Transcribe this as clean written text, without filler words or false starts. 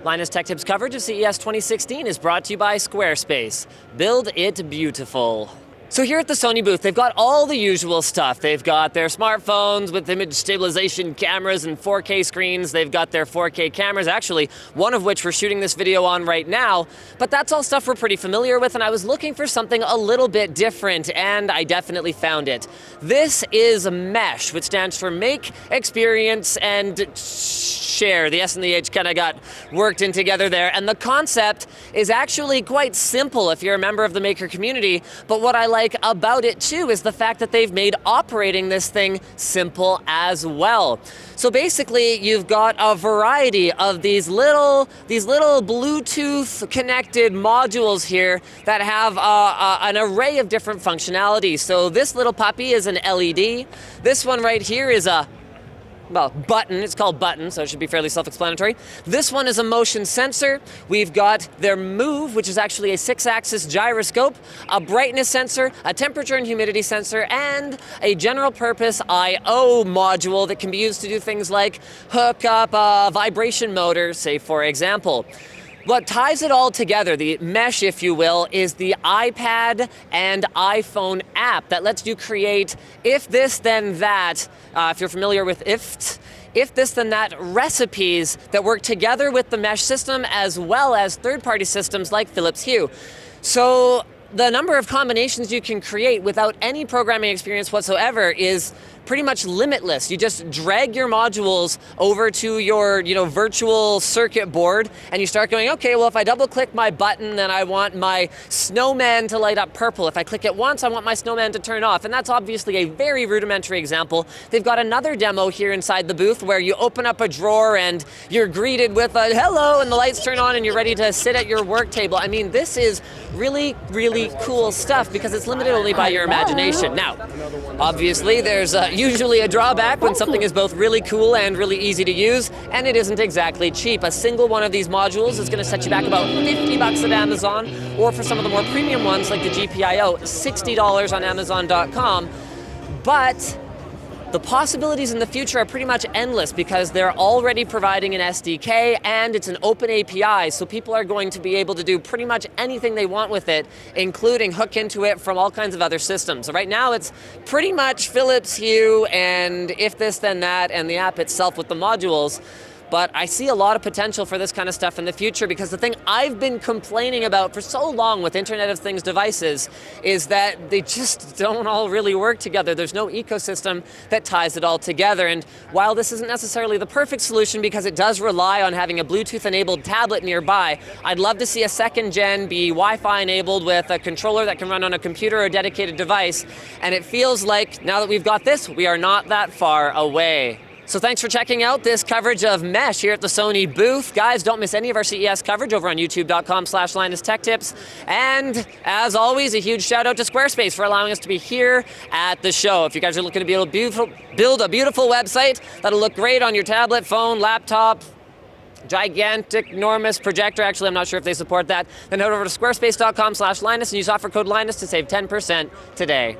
Linus Tech Tips coverage of CES 2016 is brought to you by Squarespace. Build it beautiful. So here at the Sony booth, they've got all the usual stuff. They've got their smartphones with image stabilization cameras and 4K screens. They've got their 4K cameras, actually, one of which we're shooting this video on right now. But that's all stuff we're pretty familiar with, and I was looking for something a little bit different, and I definitely found it. This is MESH, which stands for Make, Experience, and Share. The S and the H kind of got worked in together there, and the concept is actually quite simple if you're a member of the maker community, but what I like about it too is the fact that they've made operating this thing simple as well. So basically, you've got a variety of these little Bluetooth connected modules here that have an array of different functionalities. So this little puppy is an LED. This one right here is a button. It's called button, so it should be fairly self-explanatory. This one is a motion sensor. We've got their Move, which is actually a 6-axis gyroscope, a brightness sensor, a temperature and humidity sensor, and a general purpose I/O module that can be used to do things like hook up a vibration motor, say for example. What ties it all together, the mesh, if you will, is the iPad and iPhone app that lets you create if this then that, if you're familiar with if this then that recipes that work together with the mesh system as well as third-party systems like Philips Hue. So the number of combinations you can create without any programming experience whatsoever is pretty much limitless. You just drag your modules over to your virtual circuit board and you start going, okay, well, if I double click my button, then I want my snowman to light up purple. If I click it once, I want my snowman to turn off. And that's obviously a very rudimentary example. They've got another demo here inside the booth where you open up a drawer and you're greeted with a hello and the lights turn on and you're ready to sit at your work table. I mean, this is really, really cool stuff because it's limited only by your imagination. Now, obviously, there's usually a drawback when something is both really cool and really easy to use, and it isn't exactly cheap. A single one of these modules is going to set you back about $50 at Amazon, or for some of the more premium ones like the GPIO, $60 on Amazon.com. But the possibilities in the future are pretty much endless because they're already providing an SDK and it's an open API, so people are going to be able to do pretty much anything they want with it, including hook into it from all kinds of other systems. So right now it's pretty much Philips Hue and if this then that and the app itself with the modules. But I see a lot of potential for this kind of stuff in the future because the thing I've been complaining about for so long with Internet of Things devices is that they just don't all really work together. There's no ecosystem that ties it all together. And while this isn't necessarily the perfect solution because it does rely on having a Bluetooth-enabled tablet nearby, I'd love to see a second gen be Wi-Fi enabled with a controller that can run on a computer or a dedicated device. And it feels like now that we've got this, we are not that far away. So thanks for checking out this coverage of MESH here at the Sony booth. Guys, don't miss any of our CES coverage over on youtube.com/Linus Tech Tips. And as always, a huge shout out to Squarespace for allowing us to be here at the show. If you guys are looking to be able to build a beautiful website that'll look great on your tablet, phone, laptop, gigantic, enormous projector, actually I'm not sure if they support that, then head over to squarespace.com/Linus and use offer code Linus to save 10% today.